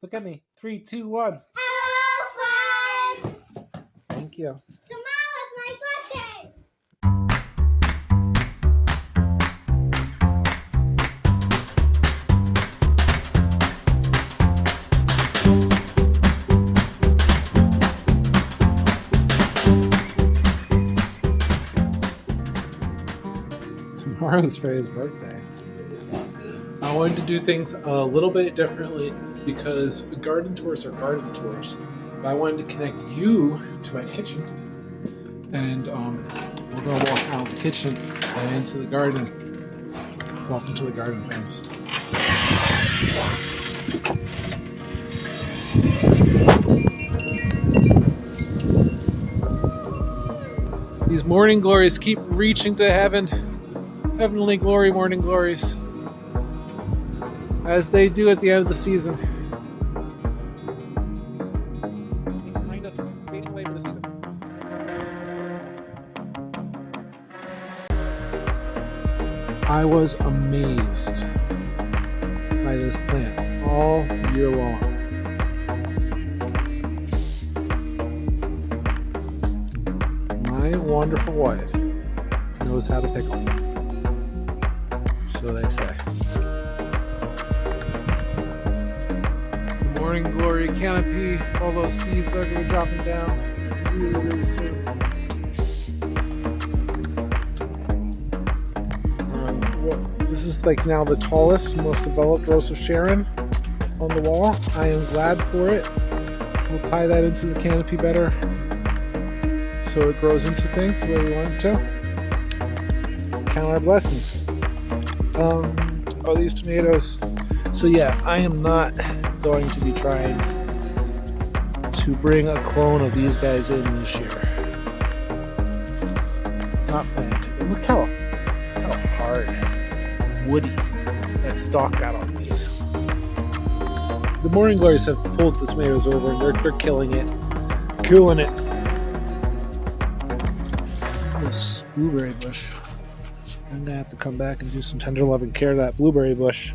Look at me. 3, 2, 1. Hello, friends! Thank you. Tomorrow's my birthday! Tomorrow's Freya's birthday. I wanted to do things a little bit differently because garden tours are garden tours. But I wanted to connect you to my kitchen. And we're going to walk out of the kitchen and into the garden. Welcome to the garden, friends. These morning glories keep reaching to heaven. Heavenly glory, morning glories. As they do at the end of the season. Kind of fading away for the season. I was amazed by this plant all year long. My wonderful wife knows how to pickle. So they say. Morning glory canopy. All those seeds are going to be dropping down really, really soon. This is like now the tallest, most developed Rose of Sharon on the wall. I am glad for it. We'll tie that into the canopy better so it grows into things the way we want it to. Count our blessings. These tomatoes. So yeah, I am not going to be trying to bring a clone of these guys in this year. Not planning to. Look how hard, woody that stalk got on these. The morning glories have pulled the tomatoes over and they're killing it. Killing it. This blueberry bush. I'm gonna have to come back and do some tender loving care to that blueberry bush.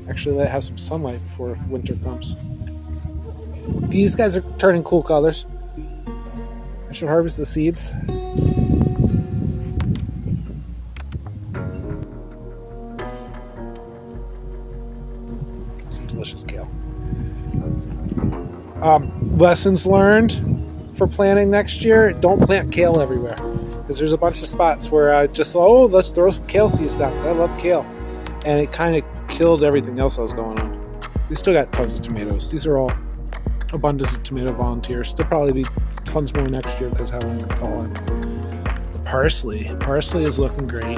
Actually, let it have some sunlight before winter comes. These guys are turning cool colors. I should harvest the seeds. Some delicious kale. Lessons learned for planting next year: don't plant kale everywhere. Because there's a bunch of spots where I just thought, let's throw some kale seeds down because I love kale. And it kind of killed everything else that was going on. We still got tons of tomatoes. These are all abundance of tomato volunteers. There'll probably be tons more next year because how long it's fallen. The parsley. Parsley is looking great.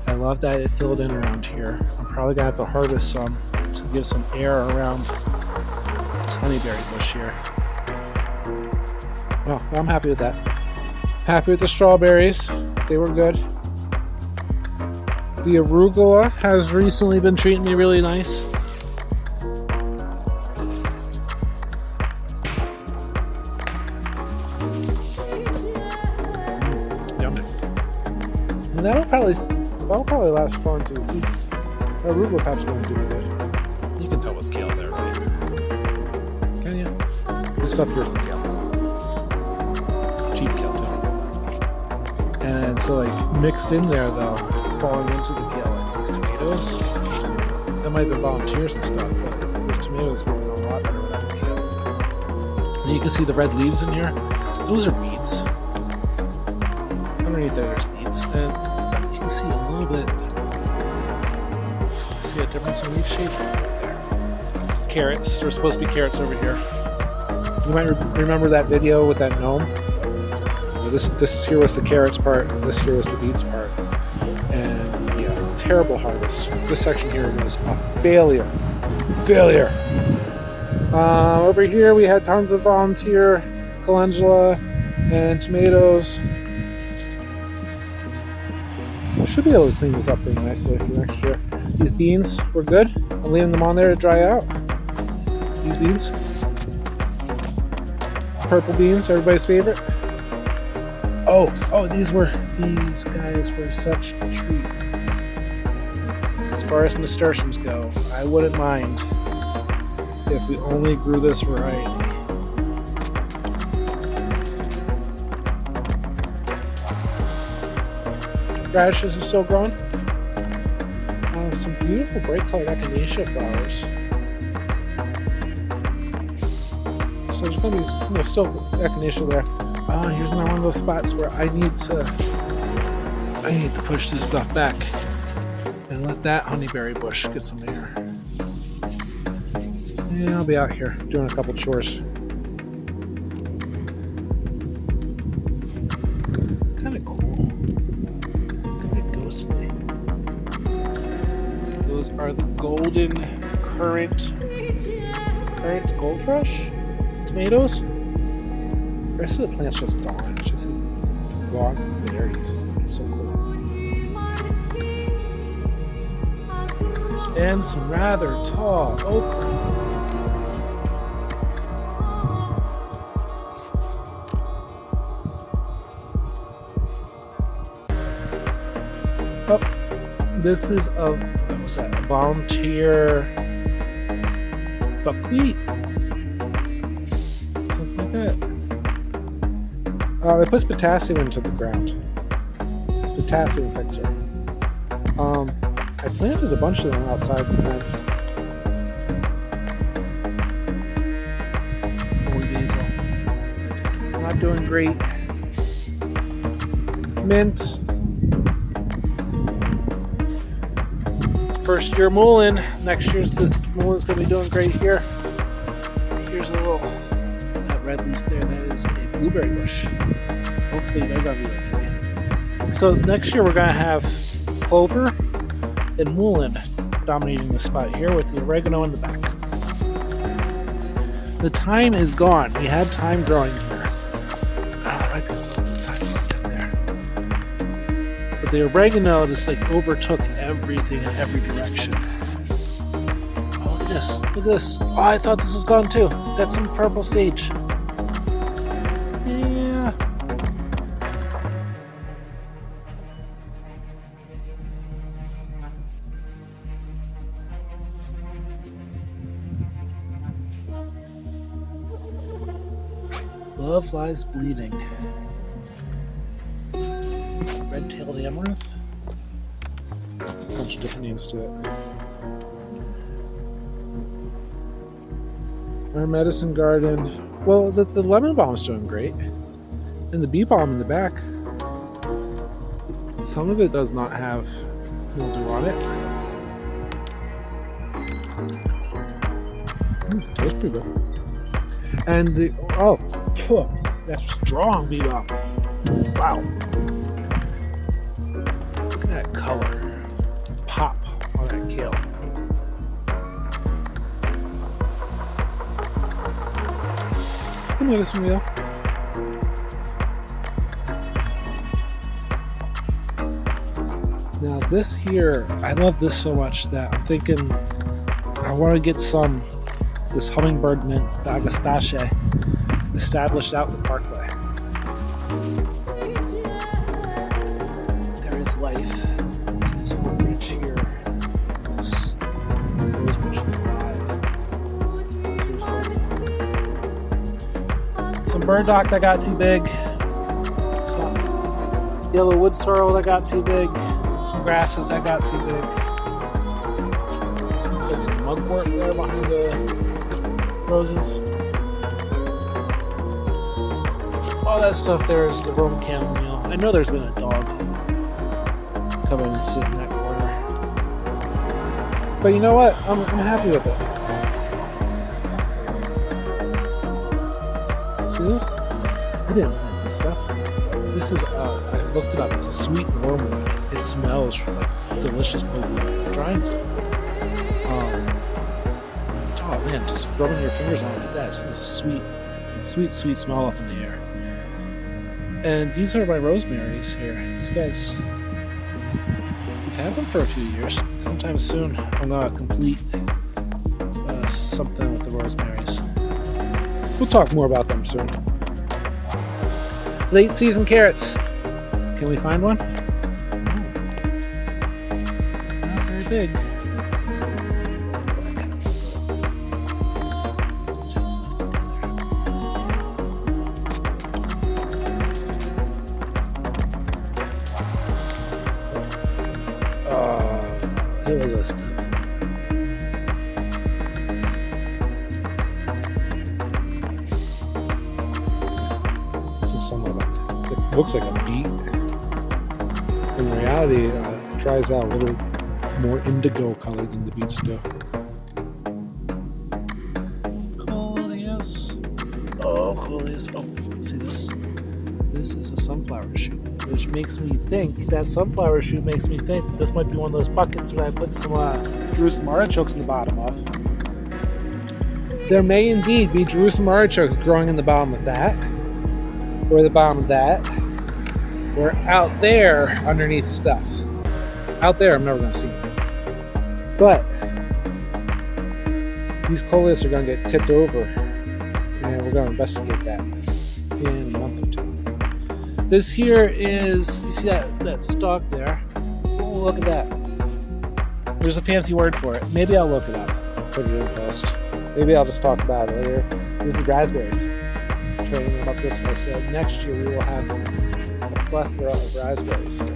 I love that it filled in around here. I'm probably going to have to harvest some to give some air around this honeyberry bush here. Well, I'm happy with that. Happy with the strawberries. They were good. The arugula has recently been treating me really nice. Yum. And that'll probably last far into the season. The arugula patch is going to do good. You can tell what's kale there, right? Can you? This stuff here's the kale. Cheap kale too. And so like mixed in there though, falling into the kale, like these tomatoes, that might be volunteers and stuff, but those tomatoes will go a lot better without the kale. And you can see the red leaves in here. Those are beets. Underneath there, there's beets, and you can see a little bit. See a difference in leaf shape there. Carrots. There's supposed to be carrots over here. You might remember that video with that gnome. This here was the carrots part, this here was the beets part. And yeah, terrible harvest. This section here was a failure. Over here we had tons of volunteer calendula and tomatoes. We should be able to clean this up pretty nicely for next year. These beans were good. I'm leaving them on there to dry out. These beans. Purple beans, everybody's favorite. Oh, these guys were such a treat. These far as nasturtiums go, I wouldn't mind if we only grew this variety. Radishes are still growing. Some beautiful bright colored echinacea flowers. So there's going to be still echinacea there. Here's another one of those spots where I need to push this stuff back and let that honeyberry bush get some air. Yeah, I'll be out here doing a couple chores. Kind of cool. Kind of ghostly. Those are the golden currant gold rush tomatoes. The rest of the plant's just gone. It's just these gone berries. So cool. And some rather tall okra. Oh, this is a volunteer buckwheat. Something like that. It puts potassium into the ground. It's potassium fixer. I planted a bunch of them outside the fence. Holy basil. Not doing great. Mint. First year mullein. Next year's this mullei's going to be doing great here. Here's a little that red leaf there. That is a blueberry bush. Hopefully they're going to be okay. So next year we're going to have clover and mullein dominating the spot here with the oregano in the back. The thyme is gone. We had thyme growing here. Right there. But the oregano just like overtook everything in every direction. Oh, look at this. Look at this. Oh, I thought this was gone too. That's some purple sage. Yeah. Love lies bleeding. Red-tailed amaranth. A bunch of different names to it. Our medicine garden. Well, the lemon balm's doing great. And the bee balm in the back. Some of it does not have mildew on it. Tastes pretty good. And the that's strong bee balm. Wow. Look at that color. Pop on that kale. Come with us, Emil. Now this here, I love this so much that I'm thinking I want to get this hummingbird mint, the Agastache, established out in the parkway. There is life. See this whole ridge here. This rose bush is alive. Some burdock that got too big. Some yellow wood sorrel that got too big. Some grasses that got too big. Looks like some mugwort there behind the roses. All that stuff there is the Roman chamomile. I know there's been a dog come in and sit in that corner. But you know what? I'm happy with it. See this? I didn't like this stuff. This is, I looked it up. It's a sweet wormwood. It smells like delicious potent drying stuff. Oh man, just rubbing your fingers on it like that. It's a sweet smell up in the air. And these are my rosemaries here. These guys, we've had them for a few years. Sometime soon, I'm gonna complete something with the rosemaries. We'll talk more about them soon. Late season carrots. Can we find one? Not very big. hill is this? It looks like a beet. In reality, it dries out a little more indigo color than the beets do. Coleus. Oh, Coleus. Oh, see this? This is a sunflower shoot, which makes me think that sunflower shoot makes me think that this might be one of those buckets that I put some Jerusalem artichokes in the bottom of. There may indeed be Jerusalem artichokes growing in the bottom of that, or the bottom of that, or out there underneath stuff. Out there, I'm never going to see them. But these coleus are going to get tipped over, and we're going to investigate that in a month or two. This here is, you see that stalk there? Oh, look at that. There's a fancy word for it. Maybe I'll look it up, put it in a post. Maybe I'll just talk about it later. This is raspberries. Training them up this way, so next year we will have a plethora of raspberries here.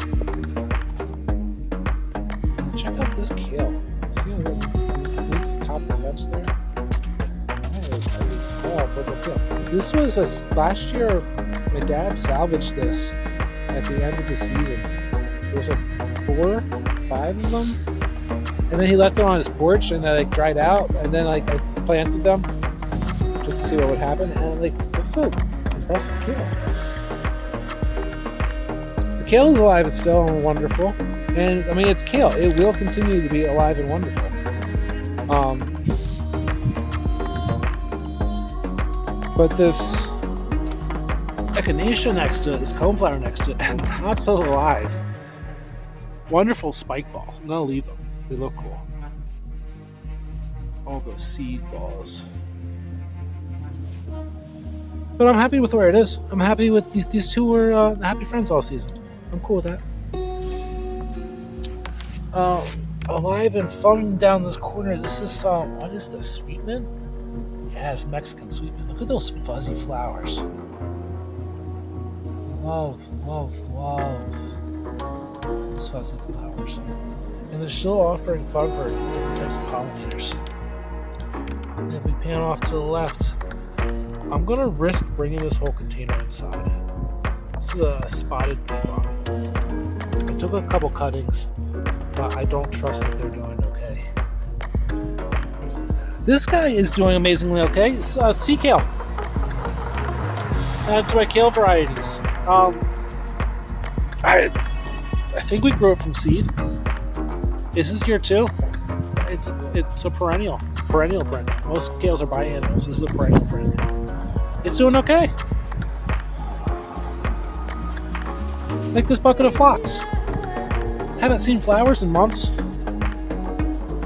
Check out this kale. See how it meets the top of the fence there? That is a tall purple kale. This was last year. My dad salvaged this at the end of the season. There was like 4, 5 of them, and then he left them on his porch, and they like dried out, and then like I planted them just to see what would happen, and like that's an impressive kale. The kale is alive, it's still wonderful, and I mean it's kale. It will continue to be alive and wonderful. But this echinacea next to it, this coneflower next to it, and not so alive. Wonderful spike balls. I'm gonna leave them. They look cool. All those seed balls. But I'm happy with where it is. I'm happy with these two were happy friends all season. I'm cool with that. Alive and fun down this corner. This is what is this? Sweetman? Yes, Mexican sweetman. Look at those fuzzy flowers. Love, love, love these fuzzy flowers. And they're still offering fun for different types of pollinators. And if we pan off to the left, I'm going to risk bringing this whole container inside. This is a spotted peabody. I took a couple cuttings, but I don't trust that they're doing okay. This guy is doing amazingly okay. It's sea kale. Add to my kale varieties. I think we grew it from seed. Is this year 2? It's a perennial. Most kales are biennials. This is a perennial. It's doing okay. Like this bucket of phlox. Haven't seen flowers in months,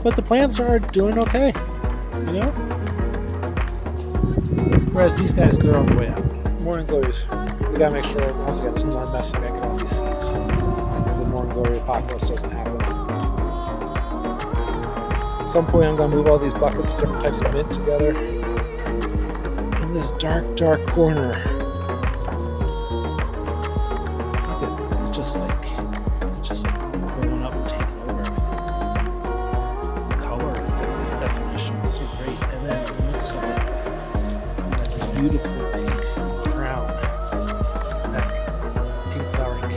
but the plants are doing okay. You know. Whereas these guys, they're on the way out. Morning glories. We gotta make sure. Also, got this one mess. I gotta get all these seeds, because the morning glory apocalypse doesn't happen. At some point, I'm gonna move all these buckets of different types of mint together in this dark corner. Look at it's just like growing up and taking over everything. The color and the definition is so great, and then in the midst of it, this beautiful pink crown, that pink flowering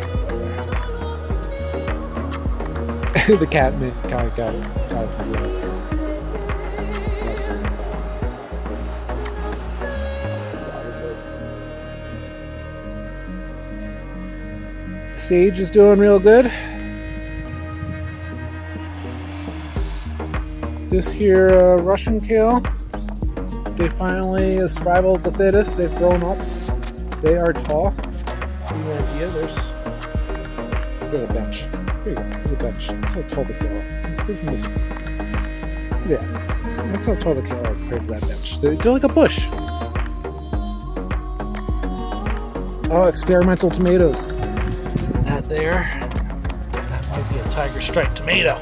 kale. The cat mint kind of got it. Sage is doing real good. This here Russian kale, they finally survival of the fittest. They've grown up. They are tall. Give you an idea. There's a bench. Here you go. There's a bench. That's how tall the kale are. Let's go from this. Yeah, that's how tall the kale are compared to that bench. They're like a bush. Oh, experimental tomatoes. That there. That might be a tiger stripe tomato.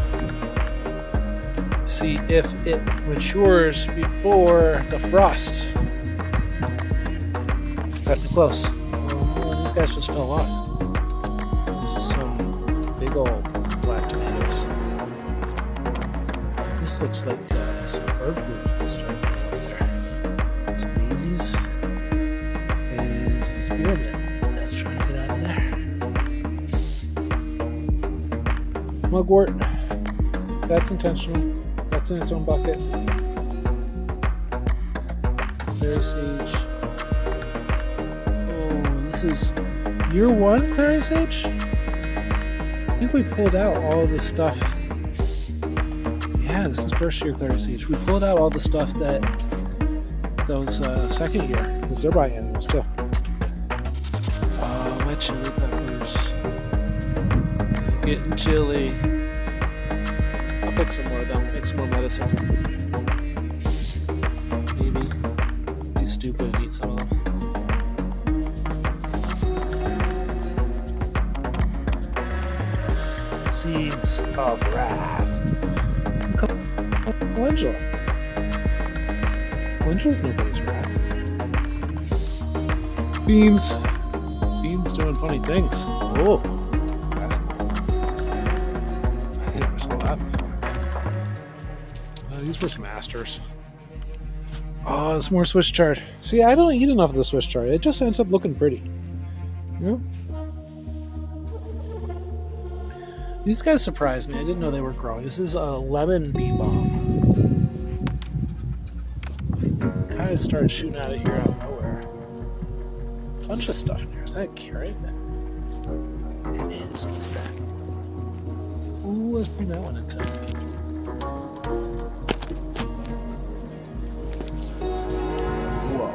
See if it matures before the frost. Got too close. Oh, these guys just fell off. This is some big old black tomatoes. this looks like some bird food starting to grow over there. Some daisies and some spearmint. Let's try to get out of there. Mugwort. That's intentional. That's in its own bucket. Clary sage. Oh, this is year 1 clary sage? I think we pulled out all of the stuff. Yeah, this is first year clary sage. We pulled out all the stuff that was second year, because they're biennials too. Oh, my chili peppers. Getting chili. I'll pick some more of them, make some more medicine. Maybe be stupid and eat some of them. Seeds of wrath. Calendula. Calendula's nobody's wrath. Beans. Beans doing funny things. Oh. I never saw that before. These were some asters. Oh, it's more Swiss chard. See, I don't eat enough of the Swiss chard. It just ends up looking pretty. You know? These guys surprised me. I didn't know they were growing. This is a lemon bee balm. Kind of started shooting out of here out of nowhere. Bunch of stuff in here. Is that a carrot? It is. Look at that. Ooh, let's bring that one into. Whoa.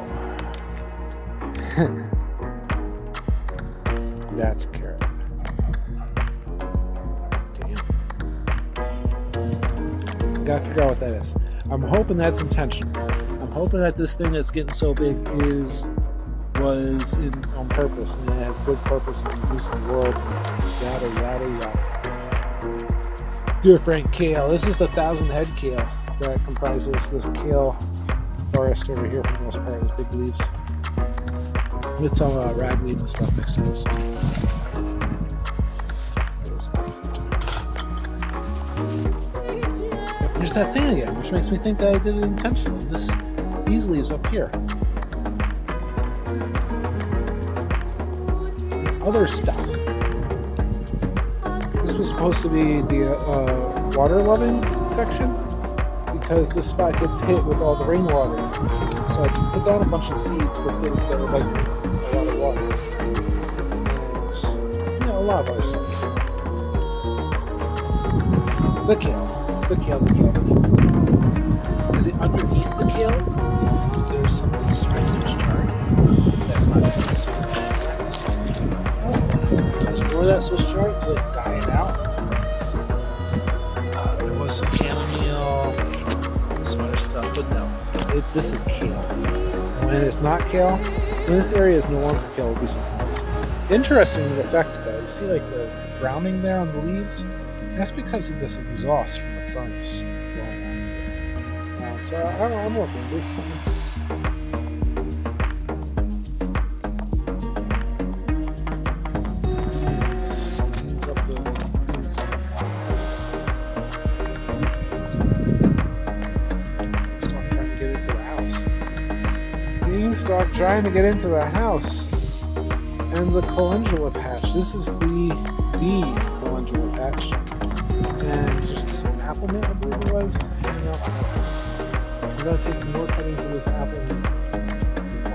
That's a carrot. Gotta figure out what that is. I'm hoping that's intentional. I'm hoping that this thing that's getting so big was on purpose and it has good purpose in producing the world. Yada yada yada. Dear Frank, kale. This is the 1,000-head kale that comprises this kale forest over here for the most part. Those big leaves with some ragweed and stuff mixed in. There's that thing again, which makes me think that I did it intentionally. These leaves up here. Other stuff. This was supposed to be the water-loving section because this spot gets hit with all the rainwater. So I put down a bunch of seeds for things that would like a lot of water. And, a lot of other stuff. The kale. The kale. Is it underneath the kale? There's some of this red Swiss chard. That's not even the same. There's more of that Swiss chard. It's like dying out. There was some chamomile, some other stuff, but no. This is kale. When it's not kale, when this area is no longer kale, it will be something else. Interesting effect though. You see like the browning there on the leaves? That's because of this exhaust from the furnace going on here. So I'm working with it. Cleans up the inside. Beanstalk trying to get into the house. Beanstalk trying to get into the house. And the calendula patch. This is the calendula patch. And just some apple mint, I believe it was. I'm going to take more cuttings of this apple mint.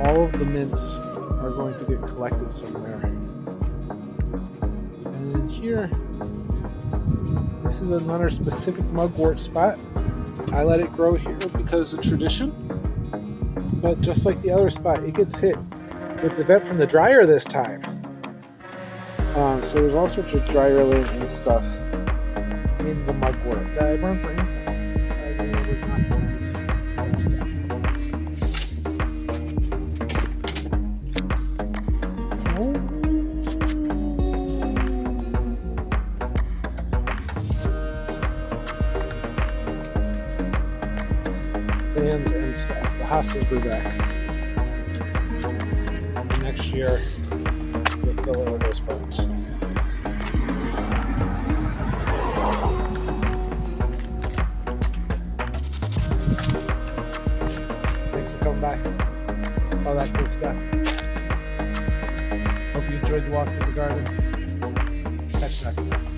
All of the mints are going to get collected somewhere. And then here, this is another specific mugwort spot. I let it grow here because of tradition. But just like the other spot, it gets hit with the vent from the dryer this time. So there's all sorts of dryer lint and stuff in the mugwort that I burn for incense. I was not doing other stuff. Plans and stuff. The hostas will be back. Next year, we'll fill in all those funds. by. All that cool stuff. Hope you enjoyed the walk through the garden. Catch you next time.